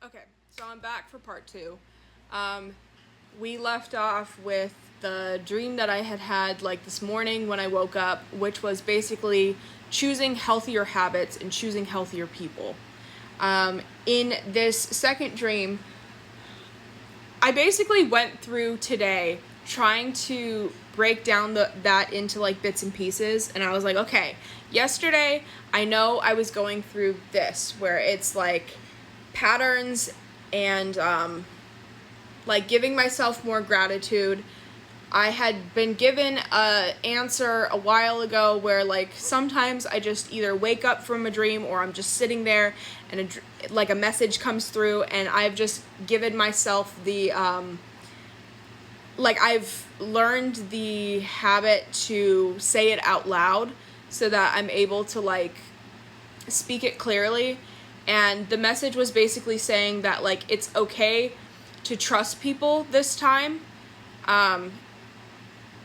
Okay, so I'm back for part two. We left off with the dream that I had like this morning when I woke up, which was basically choosing healthier habits and choosing healthier people. In this second dream, I basically went through today trying to break down that into like bits and pieces, and I was like, okay, yesterday I know I was going through this where it's like patterns and like giving myself more gratitude. I had been given a answer a while ago where like sometimes I just either wake up from a dream or I'm just sitting there and like a message comes through and I've just given myself the like I've learned the habit to say it out loud so that I'm able to like speak it clearly. And the message was basically saying that like it's okay to trust people this time,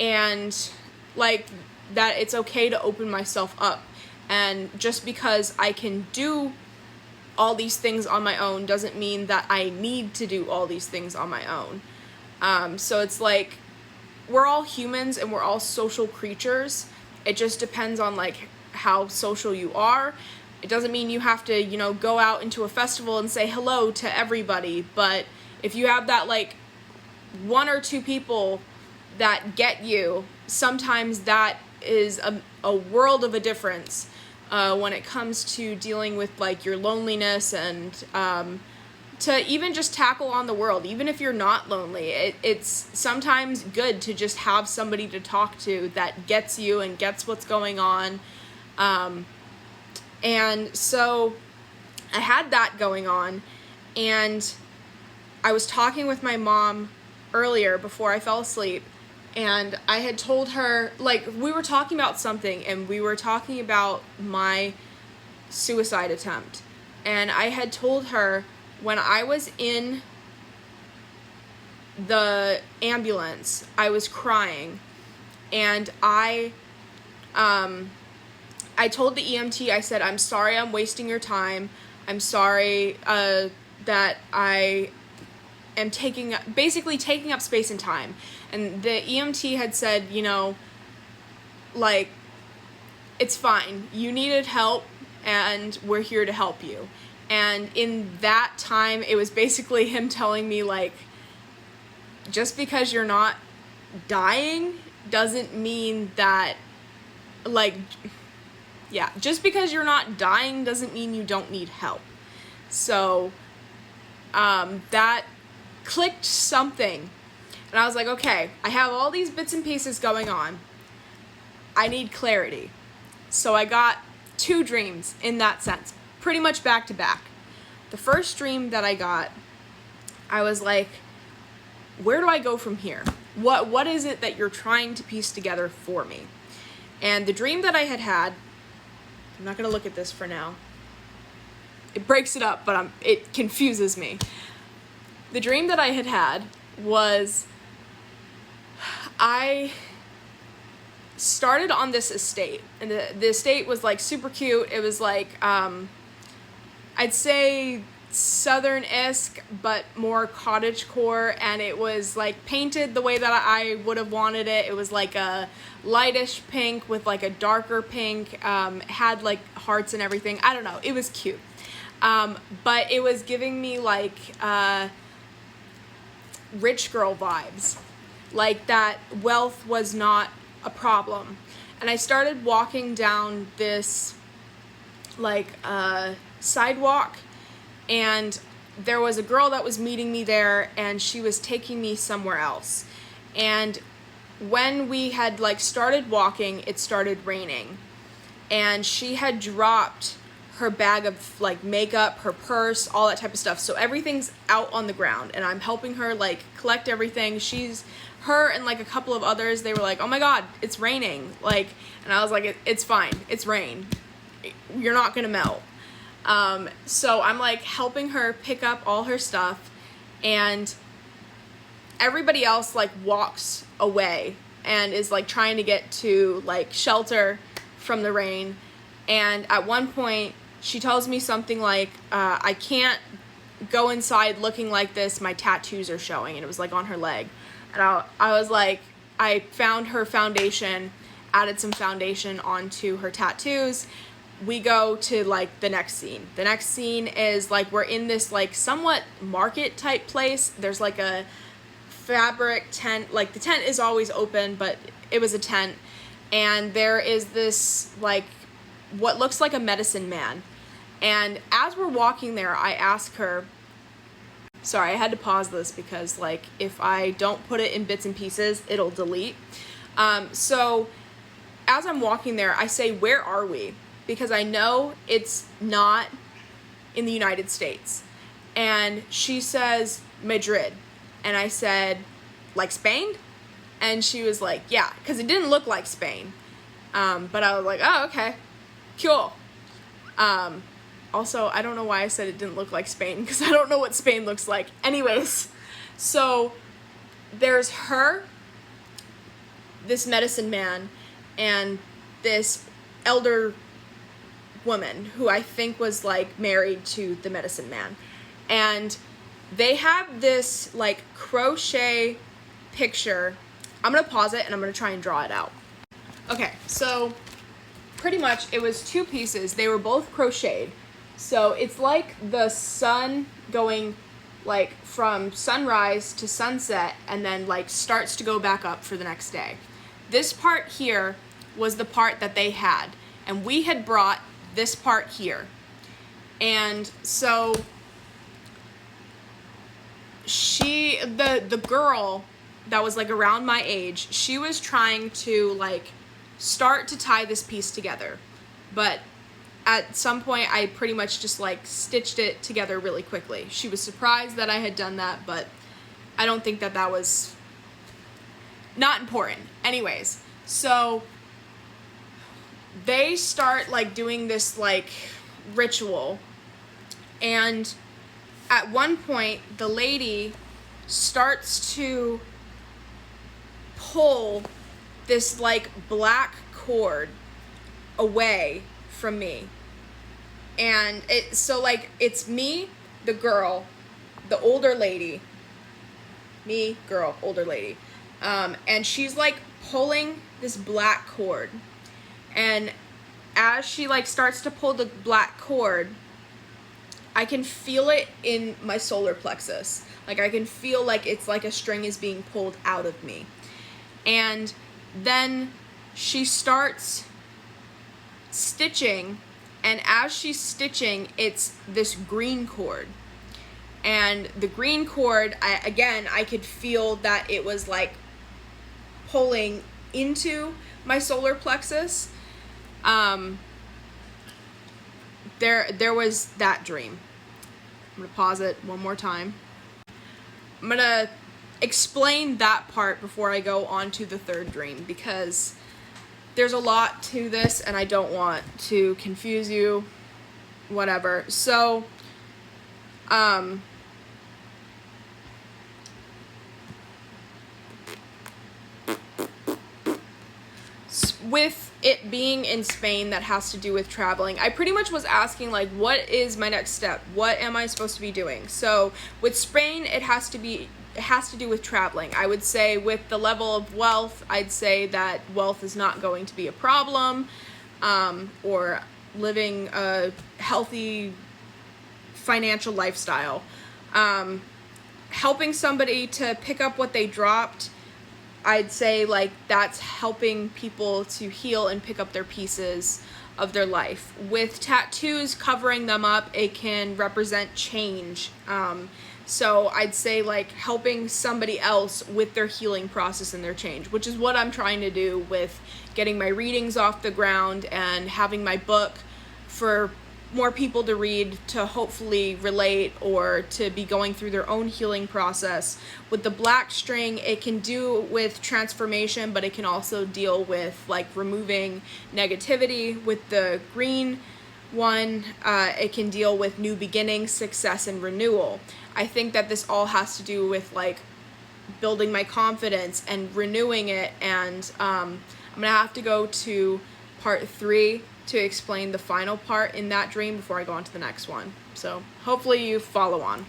and like that it's okay to open myself up, and just because I can do all these things on my own doesn't mean that I need to do all these things on my own. So it's like we're all humans and we're all social creatures. It just depends on like how social you are. It doesn't mean you have to, go out into a festival and say hello to everybody, but if you have that like one or two people that get you, sometimes that is a world of a difference when it comes to dealing with like your loneliness and to even just tackle on the world. Even if you're not lonely, it's sometimes good to just have somebody to talk to that gets you and gets what's going on. And so I had that going on, and I was talking with my mom earlier before I fell asleep, and I had told her, like, we were talking about something, and we were talking about my suicide attempt. And I had told her when I was in the ambulance, I was crying, and I told the EMT, I said, I'm sorry I'm wasting your time. I'm sorry that I am basically taking up space and time. And the EMT had said, like, it's fine. You needed help, and we're here to help you. And in that time, it was basically him telling me, like, just because you're not dying doesn't mean that, like, yeah, just because you're not dying doesn't mean you don't need help. So, that clicked something. And I was like, okay, I have all these bits and pieces going on. I need clarity. So I got two dreams in that sense, pretty much back to back. The first dream that I got, I was like, where do I go from here? What is it that you're trying to piece together for me? And the dream that I had, I'm not going to look at this for now. It breaks it up, but it confuses me. The dream that I had was I started on this estate, and the estate was like super cute. It was like, I'd say southern-esque, but more cottagecore, and it was like painted the way that I would have wanted it. It was like a lightish pink with like a darker pink, had like hearts and everything. I don't know, it was cute. But it was giving me like rich girl vibes, like that wealth was not a problem. And I started walking down this like sidewalk, and there was a girl that was meeting me there, and she was taking me somewhere else. And when we had like started walking, it started raining, and she had dropped her bag of like makeup, her purse, all that type of stuff. So everything's out on the ground, and I'm helping her like collect everything. Her and like a couple of others, they were like, oh my God, it's raining. Like, and I was like, it's fine. It's rain. You're not gonna melt. So I'm like helping her pick up all her stuff, and everybody else like walks away and is like trying to get to like shelter from the rain. And at one point she tells me something like, I can't go inside looking like this, my tattoos are showing, and it was like on her leg. And I was like, I found her foundation, added some foundation onto her tattoos. We go to like the next scene. The next scene is like we're in this like somewhat market type place. There's like a fabric tent, like the tent is always open, but it was a tent, and there is this like what looks like a medicine man. And as we're walking there, I ask her, sorry, I had to pause this because like if I don't put it in bits and pieces, it'll delete. So as I'm walking there, I say, where are we? Because I know it's not in the United States. And she says, Madrid. And I said, like Spain? And she was like, yeah, because it didn't look like Spain. But I was like, oh, okay, cool. Also, I don't know why I said it didn't look like Spain, because I don't know what Spain looks like. Anyways, so there's her, this medicine man, and this elder woman who I think was like married to the medicine man. And they have this like crochet picture. I'm gonna pause it and I'm gonna try and draw it out. Okay, so pretty much it was two pieces. They were both crocheted. So it's like the sun going like from sunrise to sunset and then like starts to go back up for the next day. This part here was the part that they had, and we had brought this part here. And so the girl that was like around my age, she was trying to like start to tie this piece together, but at some point I pretty much just like stitched it together really quickly. She was surprised that I had done that, but I don't think that that was not important. Anyways, so they start like doing this like ritual, and at one point the lady starts to pull this like black cord away from me. And so like it's me, the girl, the older lady, me, girl, older lady, and she's like pulling this black cord. And as she like starts to pull the black cord, I can feel it in my solar plexus. Like I can feel like it's like a string is being pulled out of me. And then she starts stitching, and as she's stitching, it's this green cord. And the green cord, I could feel that it was like pulling into my solar plexus. There was that dream. I'm gonna pause it one more time. I'm gonna explain that part before I go on to the third dream, because there's a lot to this and I don't want to confuse you, whatever. So, with it being in Spain, that has to do with traveling. I pretty much was asking like, what is my next step? What am I supposed to be doing? So with Spain, it has to do with traveling. I would say with the level of wealth, I'd say that wealth is not going to be a problem, or living a healthy financial lifestyle. Helping somebody to pick up what they dropped, I'd say like that's helping people to heal and pick up their pieces of their life. With tattoos covering them up, it can represent change. So I'd say like helping somebody else with their healing process and their change, which is what I'm trying to do with getting my readings off the ground and having my book for more people to read, to hopefully relate or to be going through their own healing process. With the black string, it can do with transformation, but it can also deal with like removing negativity. With the green one, it can deal with new beginnings, success, and renewal. I think that this all has to do with like building my confidence and renewing it, and I'm gonna have to go to part 3 to explain the final part in that dream before I go on to the next one. So hopefully you follow on.